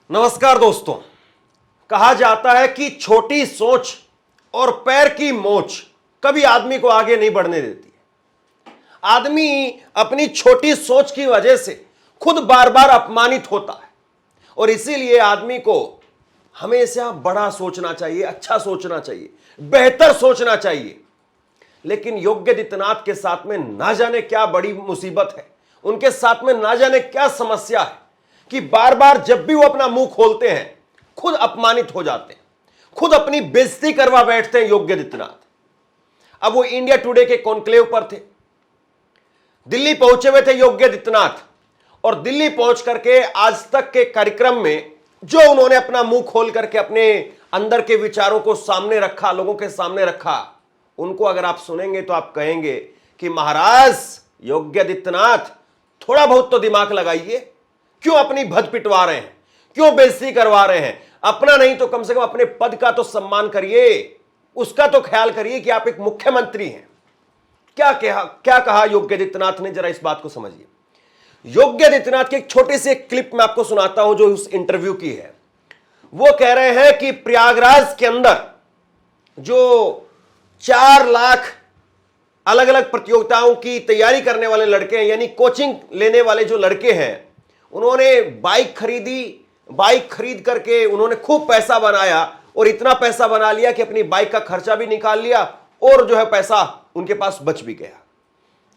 नमस्कार दोस्तों। कहा जाता है कि छोटी सोच और पैर की मोच कभी आदमी को आगे नहीं बढ़ने देती। आदमी अपनी छोटी सोच की वजह से खुद बार बार अपमानित होता है और इसीलिए आदमी को हमेशा बड़ा सोचना चाहिए, अच्छा सोचना चाहिए, बेहतर सोचना चाहिए। लेकिन योगी आदित्यनाथ के साथ में ना जाने क्या बड़ी मुसीबत है, उनके साथ में ना जाने क्या समस्या है कि बार बार जब भी वो अपना मुंह खोलते हैं खुद अपमानित हो जाते हैं, खुद अपनी बेइज्जती करवा बैठते हैं योगी आदित्यनाथ। अब वो इंडिया टुडे के कॉन्क्लेव पर थे, दिल्ली पहुंचे हुए थे योगी आदित्यनाथ और दिल्ली पहुंच करके आज तक के कार्यक्रम में जो उन्होंने अपना मुंह खोल करके अपने अंदर के विचारों को सामने रखा, लोगों के सामने रखा, उनको अगर आप सुनेंगे तो आप कहेंगे कि महाराज योगी आदित्यनाथ थोड़ा बहुत तो दिमाग लगाइए, क्यों अपनी भद पिटवा रहे हैं, क्यों बेइज्जती करवा रहे हैं? अपना नहीं तो कम से कम अपने पद का तो सम्मान करिए, उसका तो ख्याल करिए कि आप एक मुख्यमंत्री हैं। क्या कहा योगी आदित्यनाथ ने, जरा इस बात को समझिए। योगी आदित्यनाथ की एक छोटी सी क्लिप मैं आपको सुनाता हूं जो उस इंटरव्यू की है। वो कह रहे हैं कि प्रयागराज के अंदर जो 4 लाख अलग अलग प्रतियोगिताओं की तैयारी करने वाले लड़के हैं, यानी कोचिंग लेने वाले जो लड़के हैं, उन्होंने बाइक खरीदी, बाइक खरीद करके उन्होंने खूब पैसा बनाया और इतना पैसा बना लिया कि अपनी बाइक का खर्चा भी निकाल लिया और जो है पैसा उनके पास बच भी गया।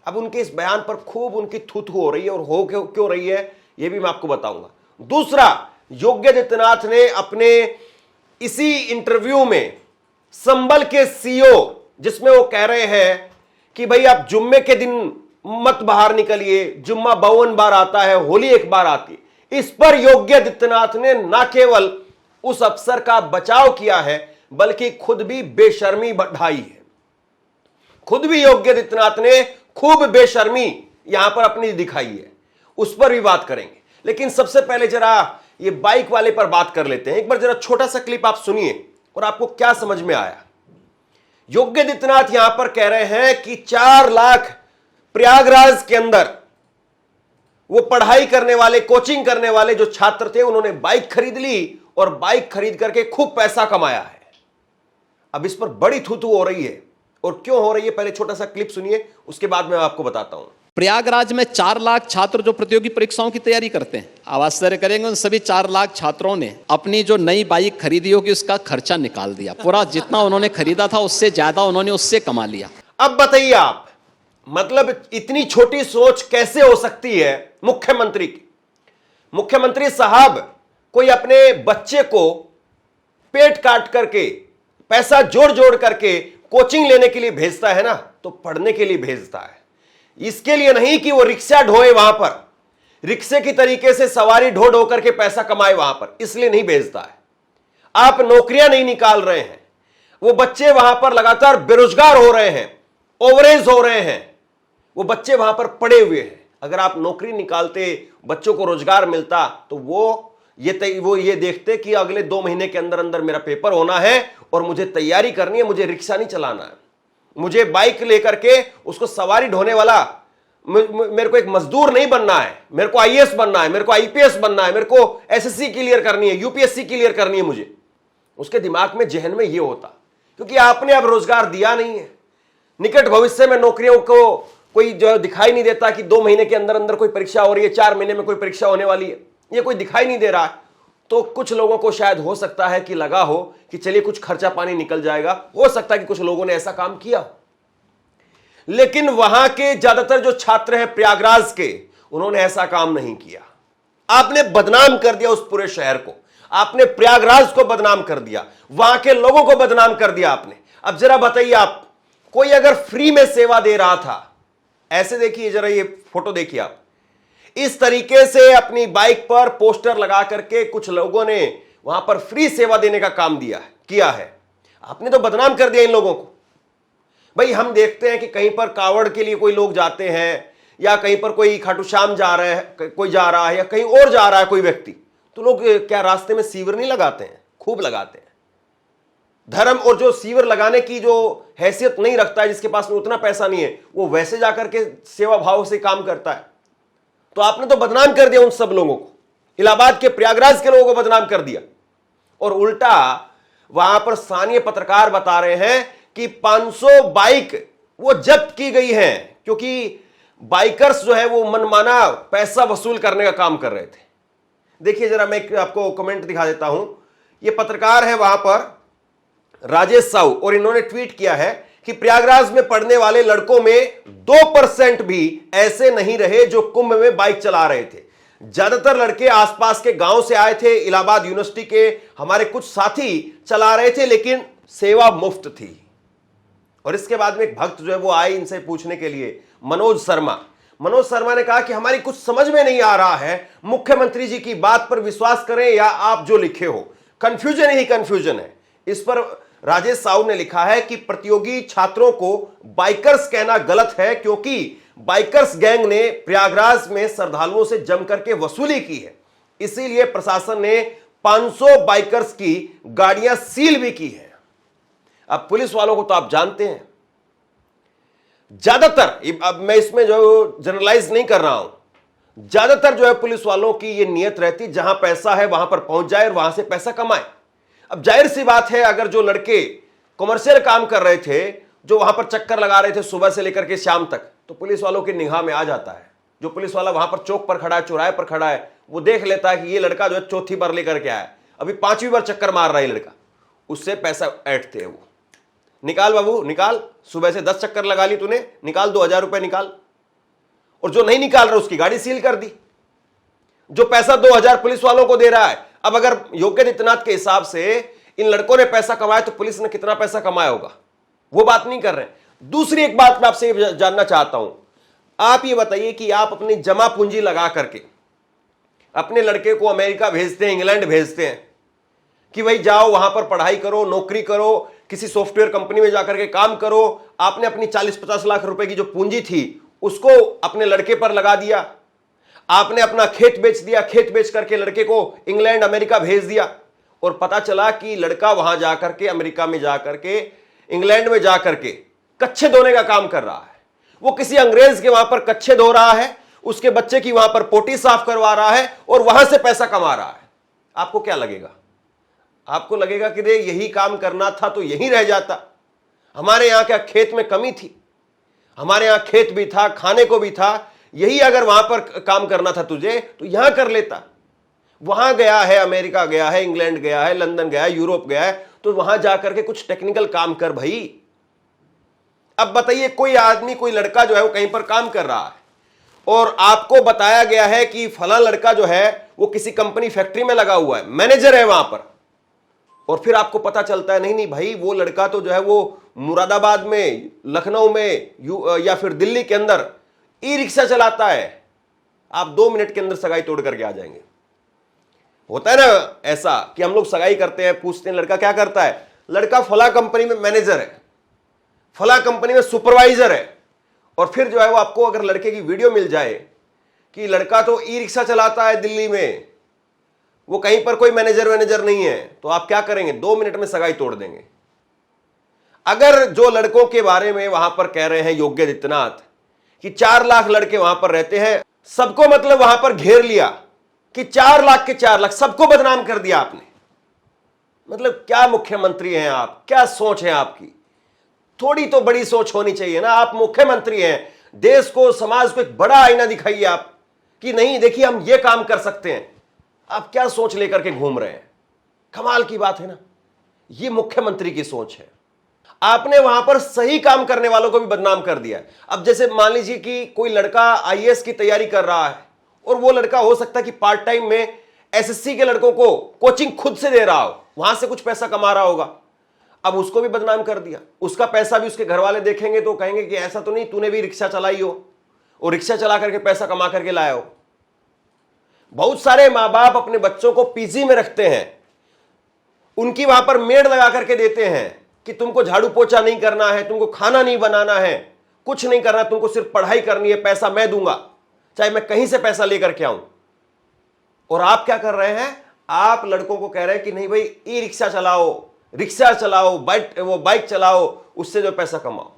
अब उनके इस बयान पर खूब उनकी थू-थू हो रही है और हो क्यों रही है यह भी मैं आपको बताऊंगा। दूसरा, योगी आदित्यनाथ ने अपने इसी इंटरव्यू में संबल के सीईओ, जिसमें वो कह रहे हैं कि भाई आप जुम्मे के दिन मत बाहर निकलिए, जुम्मा 52 बार आता है, होली 1 बार आती है। इस पर योगी आदित्यनाथ ने न केवल उस अफसर का बचाव किया है बल्कि खुद भी बेशर्मी बढ़ाई है। खुद भी योगी आदित्यनाथ ने खूब बेशर्मी यहां पर अपनी दिखाई है, उस पर भी बात करेंगे। लेकिन सबसे पहले जरा ये बाइक वाले पर बात कर लेते हैं। एक बार जरा छोटा सा क्लिप आप सुनिए और आपको क्या समझ में आया। योगी आदित्यनाथ यहां पर कह रहे हैं कि 4 लाख प्रयागराज के अंदर वो पढ़ाई करने वाले, कोचिंग करने वाले जो छात्र थे, उन्होंने बाइक खरीद ली और बाइक खरीद करके खूब पैसा कमाया है। अब इस पर बड़ी थू-थू हो रही है और क्यों हो रही है, पहले छोटा सा क्लिप सुनिए, उसके बाद मैं आपको बताता हूं। प्रयागराज में 4 लाख छात्र जो प्रतियोगी परीक्षाओं की तैयारी करते हैं, आप आश्चर्य करेंगे, उन सभी 4 लाख छात्रों ने अपनी जो नई बाइक खरीदी होगी उसका खर्चा निकाल दिया। पूरा जितना उन्होंने खरीदा था उससे ज्यादा उन्होंने उससे कमा लिया। अब बताइए आप, मतलब इतनी छोटी सोच कैसे हो सकती है मुख्यमंत्री की? मुख्यमंत्री साहब कोई अपने बच्चे को पेट काट करके, पैसा जोड़ जोड़ करके कोचिंग लेने के लिए भेजता है ना, तो पढ़ने के लिए भेजता है। इसके लिए नहीं कि वो रिक्शा ढोए वहां पर, रिक्शे की तरीके से सवारी ढो ढो करके पैसा कमाए वहां पर, इसलिए नहीं भेजता है। आप नौकरियां नहीं निकाल रहे हैं, वो बच्चे वहां पर लगातार बेरोजगार हो रहे हैं, ओवरेज हो रहे हैं, वो बच्चे वहां पर पड़े हुए हैं। अगर आप नौकरी निकालते, बच्चों को रोजगार मिलता, तो वो ये देखते कि अगले 2 महीने के अंदर अंदर मेरा पेपर होना है और मुझे तैयारी करनी है, मुझे रिक्शा नहीं चलाना है, मुझे बाइक लेकर के उसको सवारी ढोने वाला, मेरे को एक मजदूर नहीं बनना है, मेरे को आईएएस बनना है, मेरे को आईपीएस बनना है, मेरे को एसएससी क्लियर करनी है, यूपीएससी क्लियर करनी है मुझे। उसके दिमाग में, जहन में ये होता, क्योंकि आपने अब रोजगार दिया नहीं है। निकट भविष्य में नौकरियों को कोई जो दिखाई नहीं देता कि 2 महीने के अंदर अंदर कोई परीक्षा हो रही है, 4 महीने में कोई परीक्षा होने वाली है, ये कोई दिखाई नहीं दे रहा है। तो कुछ लोगों को शायद हो सकता है कि लगा हो कि चलिए कुछ खर्चा पानी निकल जाएगा, हो सकता है कि कुछ लोगों ने ऐसा काम किया। लेकिन वहां के ज्यादातर जो छात्र हैं प्रयागराज के, उन्होंने ऐसा काम नहीं किया। आपने बदनाम कर दिया उस पूरे शहर को, आपने प्रयागराज को बदनाम कर दिया, वहां के लोगों को बदनाम कर दिया आपने। अब जरा बताइए आप, कोई अगर फ्री में सेवा दे रहा था, ऐसे देखिए जरा, ये फोटो देखिए आप, इस तरीके से अपनी बाइक पर पोस्टर लगा करके कुछ लोगों ने वहां पर फ्री सेवा देने का काम किया है। आपने तो बदनाम कर दिया इन लोगों को। भाई हम देखते हैं कि कहीं पर कावड़ के लिए कोई लोग जाते हैं, या कहीं पर कोई खाटू श्याम जा रहा है, कोई जा रहा है, या कहीं और जा रहा है कोई व्यक्ति, तो लोग क्या रास्ते में सीवर नहीं लगाते हैं? खूब लगाते हैं। धर्म और जो सीवर लगाने की जो हैसियत नहीं रखता है, जिसके पास में उतना पैसा नहीं है, वो वैसे जाकर के सेवा भाव से काम करता है। तो आपने तो बदनाम कर दिया उन सब लोगों को। इलाहाबाद के प्रयागराज के लोगों को बदनाम कर दिया। और उल्टा वहां पर स्थानीय पत्रकार बता रहे हैं कि 500 बाइक वो जब्त की गई हैं, क्योंकि बाइकर्स जो है वो मनमाना पैसा वसूल करने का काम कर रहे थे। देखिए जरा, मैं आपको कमेंट दिखा देता हूं। ये पत्रकार है वहां पर राजेश साहू, और इन्होंने ट्वीट किया है कि प्रयागराज में पढ़ने वाले लड़कों में 2% भी ऐसे नहीं रहे जो कुंभ में बाइक चला रहे थे। ज्यादातर लड़के आसपास के गांव से आए थे। इलाहाबाद यूनिवर्सिटी के हमारे कुछ साथी चला रहे थे, लेकिन सेवा मुफ्त थी। और इसके बाद में एक भक्त जो है वो आए इनसे पूछने के लिए, मनोज शर्मा ने कहा कि हमारी कुछ समझ में नहीं आ रहा है, मुख्यमंत्री जी की बात पर विश्वास करें या आप जो लिखे हो, कंफ्यूजन ही कंफ्यूजन है। इस पर राजेश साहू ने लिखा है कि प्रतियोगी छात्रों को बाइकर्स कहना गलत है, क्योंकि बाइकर्स गैंग ने प्रयागराज में श्रद्धालुओं से जम करके वसूली की है, इसीलिए प्रशासन ने 500 बाइकर्स की गाड़ियां सील भी की है। अब पुलिस वालों को तो आप जानते हैं, ज्यादातर, अब मैं इसमें जो जनरलाइज नहीं कर रहा हूं, ज्यादातर जो है पुलिस वालों की ये नियत रहती, जहां पैसा है वहां पर पहुंच जाए और वहां से पैसा कमाए। अब जाहिर सी बात है, अगर जो लड़के कमर्शियल काम कर रहे थे, जो वहां पर चक्कर लगा रहे थे सुबह से लेकर के शाम तक, तो पुलिस वालों की निगाह में आ जाता है। जो पुलिस वाला वहां पर चौक पर खड़ा है, चौराहे पर खड़ा है, वो देख लेता है कि ये लड़का जो है चौथी बार लेकर के आया, अभी 5वीं बार चक्कर मार रहा है लड़का, उससे पैसा ऐंठते हैं वो। निकाल बाबू निकाल, सुबह से 10 चक्कर लगा ली तूने, निकाल 2000 रुपए निकाल। और जो नहीं निकाल रहा उसकी गाड़ी सील कर दी। जो पैसा 2000 पुलिस वालों को दे रहा है, अब अगर योग्यादित्यनाथ के हिसाब से इन लड़कों ने पैसा कमाया तो पुलिस ने कितना पैसा कमाया होगा, वो बात नहीं कर रहे हैं। दूसरी एक बात मैं आपसे जानना चाहता हूं, आप ये बताइए कि आप अपनी जमा पूंजी लगा करके अपने लड़के को अमेरिका भेजते हैं, इंग्लैंड भेजते हैं कि भाई जाओ वहां पर पढ़ाई करो, नौकरी करो, किसी सॉफ्टवेयर कंपनी में जाकर के काम करो। आपने अपनी 40-50 लाख रुपए की जो पूंजी थी उसको अपने लड़के पर लगा दिया। आपने अपना खेत बेच दिया, खेत बेच करके लड़के को इंग्लैंड अमेरिका भेज दिया, और पता चला कि लड़का वहां जाकर के, अमेरिका में जाकर के, इंग्लैंड में जाकर के कच्चे धोने का काम कर रहा है। वो किसी अंग्रेज के वहां पर कच्चे धो रहा है, उसके बच्चे की वहां पर पोटी साफ करवा रहा है और वहां से पैसा कमा रहा है। आपको क्या लगेगा? आपको लगेगा कि रे यही काम करना था तो यहीं रह जाता, हमारे यहां क्या खेत में कमी थी, हमारे यहां खेत भी था, खाने को भी था, यही अगर वहां पर काम करना था तुझे तो यहां कर लेता। वहां गया है, अमेरिका गया है, इंग्लैंड गया है, लंदन गया है, यूरोप गया है, तो वहां जाकर के कुछ टेक्निकल काम कर भाई। अब बताइए, कोई आदमी, कोई लड़का जो है वो कहीं पर काम कर रहा है और आपको बताया गया है कि फला लड़का जो है वो किसी कंपनी फैक्ट्री में लगा हुआ है, मैनेजर है वहां पर, और फिर आपको पता चलता है नहीं नहीं भाई वो लड़का तो जो है वो मुरादाबाद में, लखनऊ में या फिर दिल्ली के अंदर ई रिक्शा चलाता है। आप 2 मिनट के अंदर सगाई तोड़ करके आ जाएंगे। होता है ना ऐसा कि हम लोग सगाई करते हैं, पूछते हैं लड़का क्या करता है, लड़का फला कंपनी में मैनेजर है, फला कंपनी में सुपरवाइजर है, और फिर जो है वो आपको अगर लड़के की वीडियो मिल जाए कि लड़का तो ई रिक्शा चलाता है दिल्ली में, वो कहीं पर कोई मैनेजर नहीं है, तो आप क्या करेंगे? 2 मिनट में सगाई तोड़ देंगे। अगर जो लड़कों के बारे में वहां पर कह रहे हैं योग्यादित्यनाथ कि 4 लाख लड़के वहां पर रहते हैं, सबको मतलब वहां पर घेर लिया कि 4 लाख के 4 लाख, सबको बदनाम कर दिया आपने। मतलब क्या मुख्यमंत्री हैं आप, क्या सोच है आपकी? थोड़ी तो बड़ी सोच होनी चाहिए ना। आप मुख्यमंत्री हैं, देश को, समाज को एक बड़ा आईना दिखाइए आप कि नहीं देखिए हम ये काम कर सकते हैं। आप क्या सोच लेकर के घूम रहे हैं? कमाल की बात है ना, ये मुख्यमंत्री की सोच है। आपने वहां पर सही काम करने वालों को भी बदनाम कर दिया। अब जैसे मान लीजिए कि कोई लड़का आईएएस की तैयारी कर रहा है और वो लड़का हो सकता है कि पार्ट टाइम में एसएससी के लड़कों को कोचिंग खुद से दे रहा हो, वहां से कुछ पैसा कमा रहा होगा। अब उसको भी बदनाम कर दिया, उसका पैसा भी उसके घर वाले देखेंगे तो कहेंगे कि ऐसा तो नहीं तूने भी रिक्शा चलाई हो और रिक्शा चला करके पैसा कमा करके लाया हो। बहुत सारे माँ बाप अपने बच्चों को पीजी में रखते हैं, उनकी वहां पर मेड लगा करके देते हैं कि तुमको झाड़ू पोछा नहीं करना है, तुमको खाना नहीं बनाना है, कुछ नहीं करना, तुमको सिर्फ पढ़ाई करनी है, पैसा मैं दूंगा, चाहे मैं कहीं से पैसा लेकर के आऊं। और आप क्या कर रहे हैं? आप लड़कों को कह रहे हैं कि नहीं भाई ई रिक्शा चलाओ, रिक्शा चलाओ, बाइक चलाओ, उससे जो पैसा कमाओ।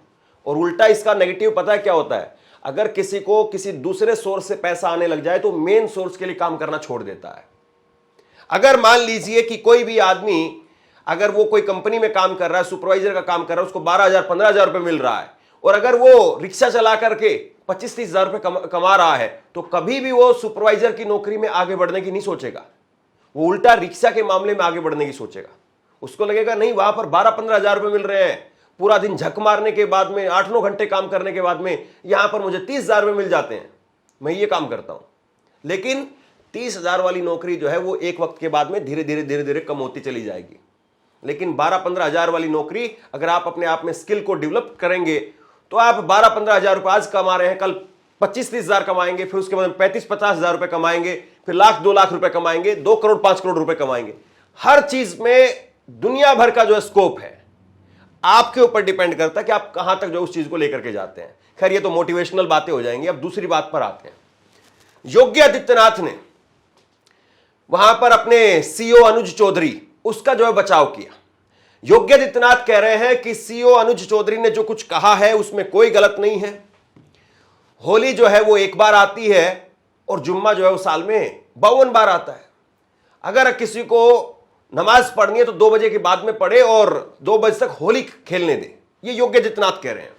और उल्टा इसका नेगेटिव पता है क्या होता है? अगर किसी को किसी दूसरे सोर्स से पैसा आने लग जाए तो मेन सोर्स के लिए काम करना छोड़ देता है। अगर मान लीजिए कि कोई भी आदमी, अगर वो कोई कंपनी में काम कर रहा है, सुपरवाइजर का काम कर रहा है, उसको 12,000 15,000 रुपए मिल रहा है, और अगर वो रिक्शा चला करके 25-30 हजार रुपए कमा रहा है, तो कभी भी वो सुपरवाइजर की नौकरी में आगे बढ़ने की नहीं सोचेगा। वो उल्टा रिक्शा के मामले में आगे बढ़ने की सोचेगा। उसको लगेगा नहीं, वहां पर 12-15 हजार रुपए मिल रहे हैं, पूरा दिन झक मारने के बाद में, 8-9 घंटे काम करने के बाद में यहां पर मुझे 30 हजार रुपए मिल जाते हैं, मैं ये काम करता हूं। लेकिन 30 हजार वाली नौकरी जो है वो एक वक्त के बाद में धीरे धीरे कम होती चली जाएगी। लेकिन 12-15 हजार वाली नौकरी, अगर आप अपने आप में स्किल को डेवलप करेंगे, तो आप 12-15 हजार रुपए आज कमा रहे हैं, कल 25-30 हजार कमाएंगे, फिर उसके बाद 35-50 हजार रुपए कमाएंगे, फिर लाख 2 लाख रुपए कमाएंगे, 2 करोड़ 5 करोड़ रुपए कमाएंगे। हर चीज में दुनिया भर का जो है स्कोप है, आपके ऊपर डिपेंड करता है कि आप कहां तक जो उस चीज को लेकर के जाते हैं। खैर, ये तो मोटिवेशनल बातें हो जाएंगी। अब दूसरी बात पर आते हैं। योगी आदित्यनाथ ने वहां पर अपने सीईओ अनुज चौधरी, उसका जो है बचाव किया। योगी आदित्यनाथ कह रहे हैं कि सीईओ अनुज चौधरी ने जो कुछ कहा है उसमें कोई गलत नहीं है। होली जो है वो एक बार आती है और जुम्मा जो है वो साल में 52 बार आता है। अगर किसी को नमाज पढ़नी है तो 2 बजे के बाद में पढ़े और 2 बजे तक होली खेलने दे, ये योगी आदित्यनाथ कह रहे हैं।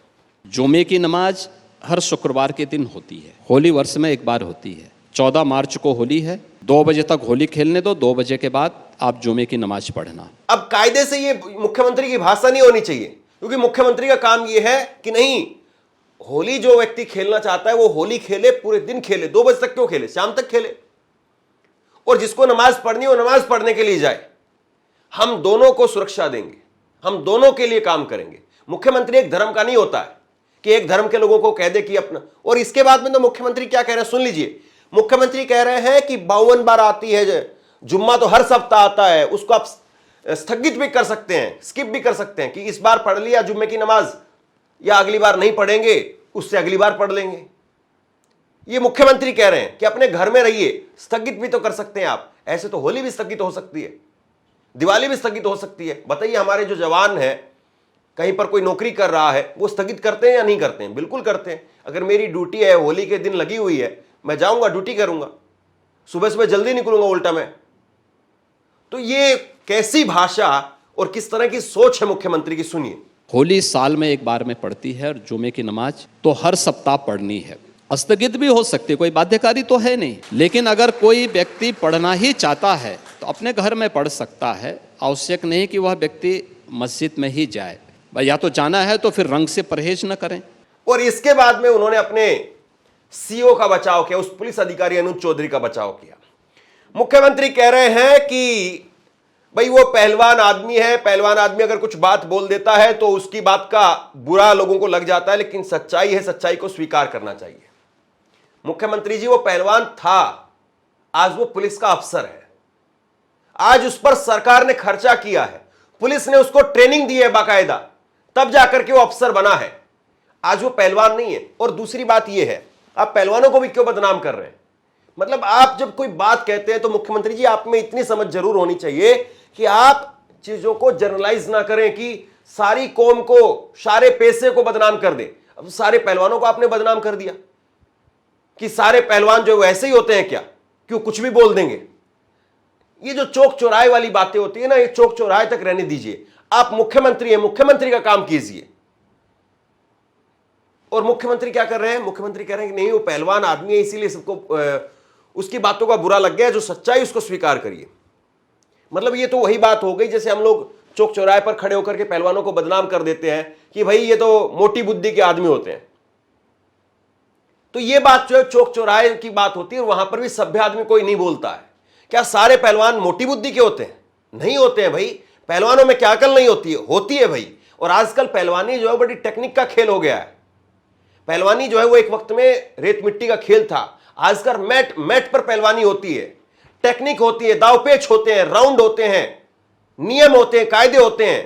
जुमे की नमाज हर शुक्रवार के दिन होती है। होली वर्ष में एक बार होती है। 14 मार्च को होली है। 2 बजे तक होली खेलने दो, 2 बजे के बाद आप जुमे की नमाज पढ़ना। अब कायदे से ये मुख्यमंत्री की भाषा नहीं होनी चाहिए, क्योंकि मुख्यमंत्री का काम ये है कि नहीं, होली जो व्यक्ति खेलना चाहता है वो होली खेले, पूरे दिन खेले, 2 बजे तक क्यों खेले, शाम तक खेले। और जिसको नमाज पढ़नी हो नमाज पढ़ने के लिए जाए। हम दोनों को सुरक्षा देंगे, हम दोनों के लिए काम करेंगे। मुख्यमंत्री एक धर्म का नहीं होता है कि एक धर्म के लोगों को कह दे कि अपना। और इसके बाद में तो मुख्यमंत्री क्या कह रहे हैं, सुन लीजिए। मुख्यमंत्री कह रहे हैं कि 52 बार आती है जुम्मा, तो हर सप्ताह आता है, उसको आप स्थगित भी कर सकते हैं, स्किप भी कर सकते हैं कि इस बार पढ़ लिया जुम्मे की नमाज, या अगली बार नहीं पढ़ेंगे, उससे अगली बार पढ़ लेंगे। ये मुख्यमंत्री कह रहे हैं कि अपने घर में रहिए, स्थगित भी तो कर सकते हैं आप। ऐसे तो होली भी स्थगित हो सकती है, दिवाली भी स्थगित हो सकती है। बताइए, हमारे जो जवान हैं, कहीं पर कोई नौकरी कर रहा है, वो स्थगित करते हैं या नहीं करते हैं? बिल्कुल करते हैं। अगर मेरी ड्यूटी है, होली के दिन लगी हुई है, मैं जाऊंगा, ड्यूटी करूंगा, सुबह सुबह जल्दी निकलूंगा उल्टा मैं। तो ये कैसी भाषा और किस तरह की सोच है मुख्यमंत्री की, सुनिए। होली साल में एक बार में पड़ती है और जुमे की नमाज तो हर सप्ताह पढ़नी है। स्थगित भी हो सकती है, कोई बाध्यकारी तो है नहीं। लेकिन अगर कोई व्यक्ति पढ़ना ही चाहता है तो अपने घर में पढ़ सकता है। आवश्यक नहीं कि वह व्यक्ति मस्जिद में ही जाए। या तो जाना है तो फिर रंग से परहेज न करें। और इसके बाद में उन्होंने अपने सीईओ का बचाव किया, उस पुलिस अधिकारी अनुज चौधरी का बचाव किया। मुख्यमंत्री कह रहे हैं कि भाई वो पहलवान आदमी है, पहलवान आदमी अगर कुछ बात बोल देता है तो उसकी बात का बुरा लोगों को लग जाता है, लेकिन सच्चाई है, सच्चाई को स्वीकार करना चाहिए। मुख्यमंत्री जी, वो पहलवान था, आज वो पुलिस का अफसर है। आज उस पर सरकार ने खर्चा किया है, पुलिस ने उसको ट्रेनिंग दी है बाकायदा, तब जाकर के वो अफसर बना है। आज वो पहलवान नहीं है। और दूसरी बात ये है, आप पहलवानों को भी क्यों बदनाम कर रहे हैं? मतलब आप जब कोई बात कहते हैं तो मुख्यमंत्री जी, आप में इतनी समझ जरूर होनी चाहिए कि आप चीजों को जनरलाइज ना करें कि सारी कौम को, सारे पैसे को बदनाम कर दे। अब सारे पहलवानों को आपने बदनाम कर दिया कि सारे पहलवान जो वैसे ही होते हैं क्या, क्यों कुछ भी बोल देंगे। ये जो चौक चौराहे वाली बातें होती है ना, ये चौक चौराहे तक रहने दीजिए। आप मुख्यमंत्री हैं, मुख्यमंत्री का काम कीजिए। और मुख्यमंत्री क्या कर रहे हैं? मुख्यमंत्री कह रहे हैं कि नहीं, वो पहलवान आदमी है, इसीलिए सबको उसकी बातों का बुरा लग गया, जो सच्चाई उसको स्वीकार करिए। मतलब ये तो वही बात हो गई जैसे हम लोग चौक चौराहे पर खड़े होकर के पहलवानों को बदनाम कर देते हैं कि भाई ये तो मोटी बुद्धि के आदमी होते हैं। तो ये बात जो है चौक चौराहे की बात होती है, वहां पर भी सभ्य आदमी कोई नहीं बोलता है। क्या सारे पहलवान मोटी बुद्धि के होते हैं? नहीं होते हैं भाई। पहलवानों में क्या अकल नहीं होती है? होती है भाई। और आजकल पहलवानी जो है बड़ी टेक्निक का खेल हो गया है। पहलवानी जो है वो एक वक्त में रेत मिट्टी का खेल था, आजकल मैट पर पहलवानी होती है, टेक्निक होती है, दावपेच होते हैं, राउंड होते हैं, नियम होते हैं, कायदे होते हैं,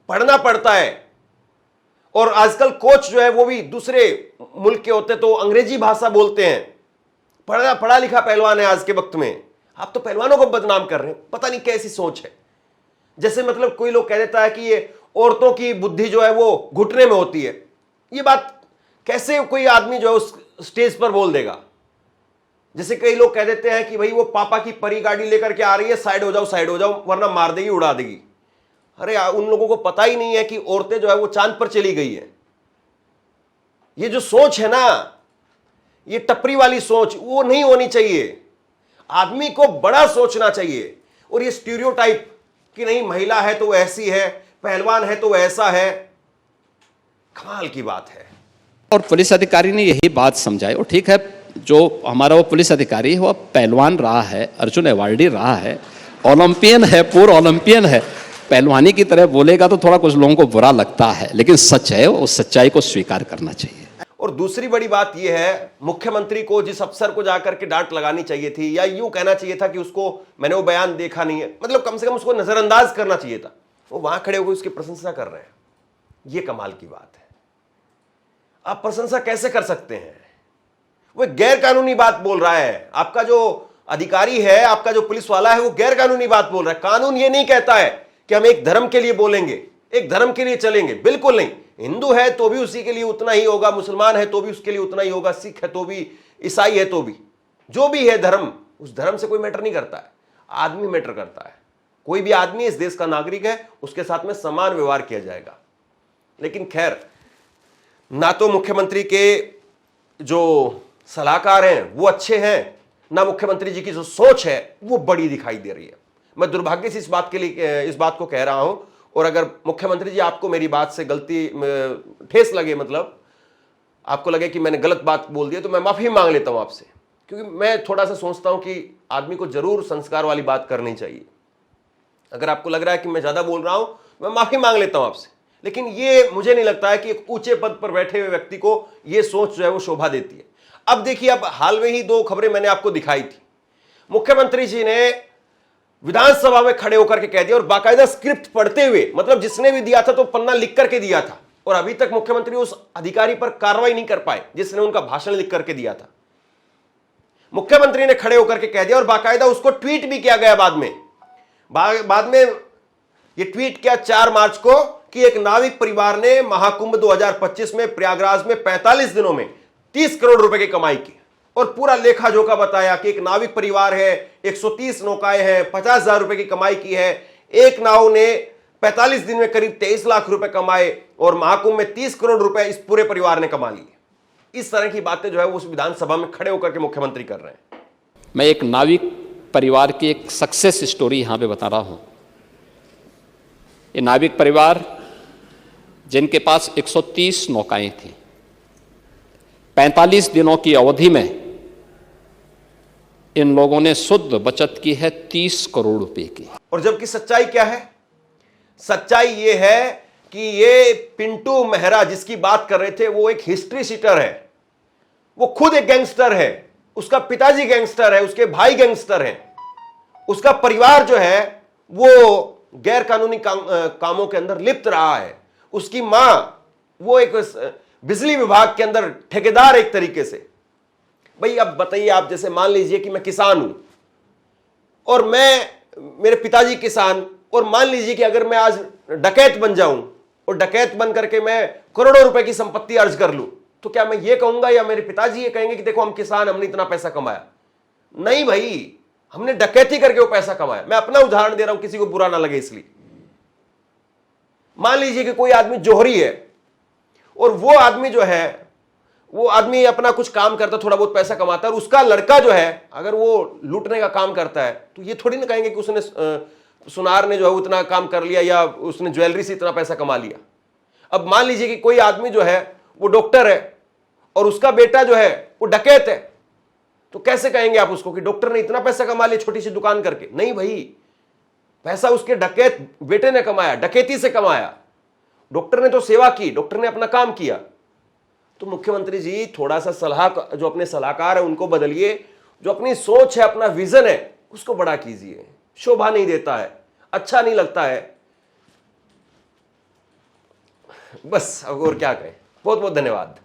पढ़ना पड़ता है। और आजकल कोच जो है वो भी दूसरे मुल्क के होते हैं, तो अंग्रेजी भाषा बोलते हैं। पढ़ा लिखा पहलवान है आज के वक्त में। आप तो पहलवानों को बदनाम कर रहे हैं। पता नहीं कैसी सोच है। जैसे मतलब कोई लोग कह देता है कि ये औरतों की बुद्धि जो है वो घुटने में होती है। ये बात कैसे कोई आदमी जो है उस स्टेज पर बोल देगा? जैसे कई लोग कह देते हैं कि भाई वो पापा की परी गाड़ी लेकर के आ रही है, साइड हो जाओ वरना मार देगी, उड़ा देगी। अरे उन लोगों को पता ही नहीं है कि औरतें जो है वो चांद पर चली गई है। ये जो सोच है ना, ये टपरी वाली सोच, वो नहीं होनी चाहिए। आदमी को बड़ा सोचना चाहिए। और ये स्टीरियोटाइप कि नहीं महिला है तो ऐसी है, पहलवान है तो ऐसा है, कमाल की बात है। और पुलिस अधिकारी ने यही बात समझाई। और ठीक है, जो हमारा वो पुलिस अधिकारी है वो पहलवान रहा है, अर्जुन अवार्डी रहा है, ओलंपियन है, पूर्व ओलंपियन है। पहलवानी की तरह बोलेगा तो थोड़ा कुछ लोगों को बुरा लगता है, लेकिन सच है, उस सच्चाई को स्वीकार करना चाहिए। और दूसरी बड़ी बात यह है, मुख्यमंत्री को जिस अफसर को जाकर के डांट लगानी चाहिए थी, या यूं कहना चाहिए था कि उसको मैंने वो बयान देखा नहीं है, मतलब कम से कम उसको नजरअंदाज करना चाहिए था। वो वहां खड़े होकर उसकी प्रशंसा कर रहे हैं। ये कमाल की बात है। आप प्रशंसा कैसे कर सकते हैं? वो गैर कानूनी बात बोल रहा है। आपका जो अधिकारी है, आपका जो पुलिस वाला है, वो गैर कानूनी बात बोल रहा है। कानून ये नहीं कहता है कि हम एक धर्म के लिए बोलेंगे, एक धर्म के लिए चलेंगे, बिल्कुल नहीं। हिंदू है तो भी उसी के लिए उतना ही होगा, मुसलमान है तो भी उसके लिए उतना ही होगा, सिख है तो भी, ईसाई है तो भी, जो भी है धर्म, उस धर्म से कोई मैटर नहीं करता है, आदमी मैटर करता है। कोई भी आदमी इस देश का नागरिक है, उसके साथ में समान व्यवहार किया जाएगा। लेकिन खैर, ना तो मुख्यमंत्री के जो सलाहकार हैं वो अच्छे हैं, ना मुख्यमंत्री जी की जो सोच है वो बड़ी दिखाई दे रही है। मैं दुर्भाग्य से इस बात को कह रहा हूं। और अगर मुख्यमंत्री जी आपको मेरी बात से गलती ठेस लगे, मतलब आपको लगे कि मैंने गलत बात बोल दी, तो मैं माफी मांग लेता हूं आपसे, क्योंकि मैं थोड़ा सा सोचता हूं कि आदमी को जरूर संस्कार वाली बात करनी चाहिए। अगर आपको लग रहा है कि मैं ज्यादा बोल रहा हूं, मैं माफी मांग लेता हूं आपसे। लेकिन ये मुझे नहीं लगता है कि एक ऊंचे पद पर बैठे हुए व्यक्ति को यह सोच जो है वो शोभा देती है। अब देखिए, अब हाल में ही 2 खबरें मैंने आपको दिखाई थी। मुख्यमंत्री जी ने विधानसभा में खड़े होकर के कह दिया, और बाकायदा स्क्रिप्ट पढ़ते हुए, मतलब जिसने भी दिया था तो पन्ना लिख करके दिया था, और अभी तक मुख्यमंत्री उस अधिकारी पर कार्रवाई नहीं कर पाए जिसने उनका भाषण लिख करके दिया था। मुख्यमंत्री ने खड़े होकर के कह दिया, और बाकायदा उसको ट्वीट भी किया गया बाद में यह ट्वीट किया 4 मार्च को कि एक नाविक परिवार ने महाकुंभ 2025 में प्रयागराज में 45 दिनों में 30 करोड़ रुपए की कमाई की, और पूरा लेखा जोखा बताया कि एक नाविक परिवार है, 130 नौकाएं हैं, 50,000 रुपए की कमाई की है, एक नाव ने 45 दिन में करीब 23 लाख रुपए कमाए, और महाकुंभ में 30 करोड़ रुपए इस पूरे परिवार ने कमा लिए। इस तरह की बातें जो है वो उस विधानसभा में खड़े होकर के मुख्यमंत्री कर रहे हैं। मैं एक नाविक परिवार की एक सक्सेस स्टोरी यहां पे बता रहा हूं। ये नाविक परिवार जिनके पास 130 नौकाएं थी, 45 दिनों की अवधि में इन लोगों ने शुद्ध बचत की है 30 करोड़ रुपए की। और जबकि सच्चाई क्या है? सच्चाई यह है कि ये पिंटू मेहरा जिसकी बात कर रहे थे, वो एक हिस्ट्री शीटर है। वो खुद एक गैंगस्टर है, उसका पिताजी गैंगस्टर है, उसके भाई गैंगस्टर हैं, उसका परिवार जो है वो गैर कानूनी कामों के अंदर लिप्त रहा है, उसकी मां वो एक बिजली विभाग के अंदर ठेकेदार एक तरीके से। भाई अब बताइए आप, जैसे मान लीजिए कि मैं किसान हूं और मेरे पिताजी किसान, और मान लीजिए कि अगर मैं आज डकैत बन जाऊं और डकैत बन करके मैं करोड़ों रुपए की संपत्ति अर्ज कर लूं, तो क्या मैं ये कहूंगा या मेरे पिताजी ये कहेंगे कि देखो हम किसान, हमने इतना पैसा कमाया? नहीं भाई, हमने डकैती करके वो पैसा कमाया। मैं अपना उदाहरण दे रहा हूं, किसी को बुरा ना लगे इसलिए। मान लीजिए कि कोई आदमी जोहरी है, और वो आदमी जो है, वो आदमी अपना कुछ काम करता, थोड़ा बहुत पैसा कमाता है, और उसका लड़का जो है अगर वो लूटने का काम करता है, तो ये थोड़ी ना कहेंगे कि उसने सुनार ने जो है उतना काम कर लिया या उसने ज्वेलरी से इतना पैसा कमा लिया। अब मान लीजिए कि कोई आदमी जो है वो डॉक्टर है और उसका बेटा जो है वो डकैत है, तो कैसे कहेंगे आप उसको कि डॉक्टर ने इतना पैसा कमा लिया छोटी सी दुकान करके? नहीं भाई, पैसा उसके डकैत बेटे ने कमाया, डकैती से कमाया। डॉक्टर ने तो सेवा की, डॉक्टर ने अपना काम किया। तो मुख्यमंत्री जी थोड़ा सा जो अपने सलाहकार है उनको बदलिए, जो अपनी सोच है, अपना विजन है, उसको बड़ा कीजिए। शोभा नहीं देता है, अच्छा नहीं लगता है, बस अब और क्या कहें। बहुत बहुत धन्यवाद।